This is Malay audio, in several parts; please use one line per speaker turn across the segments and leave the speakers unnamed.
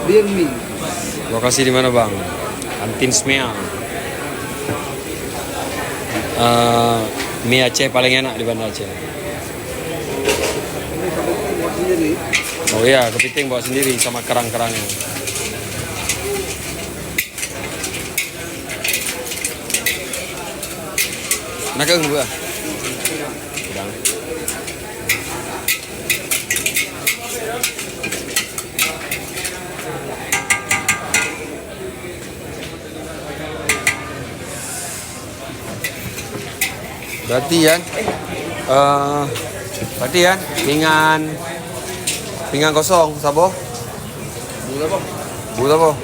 Beer mie.
Lokasi di mana bang? Kantin Smeang. Mie Aceh paling enak di Banda Aceh.
Ini kepiting buat sendiri.
Oh iya, kepiting bawa sendiri sama kerang-kerangnya. Nak ke gua? Udang. Berarti kan pinggan kosong sabo buta po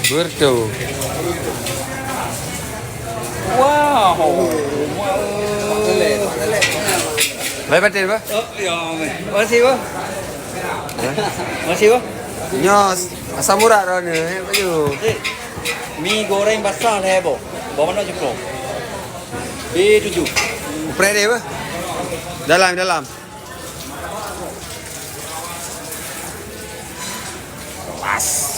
Berto.
Wow.
Baik betul ba?
Oh, ya. Masih ba? Masih ba?
Nyos, asam murah dah ni. Baju.
Mie goreng basah hebo. Bawa mana jepro? B7.
Spray dia apa? Dalam. Pas.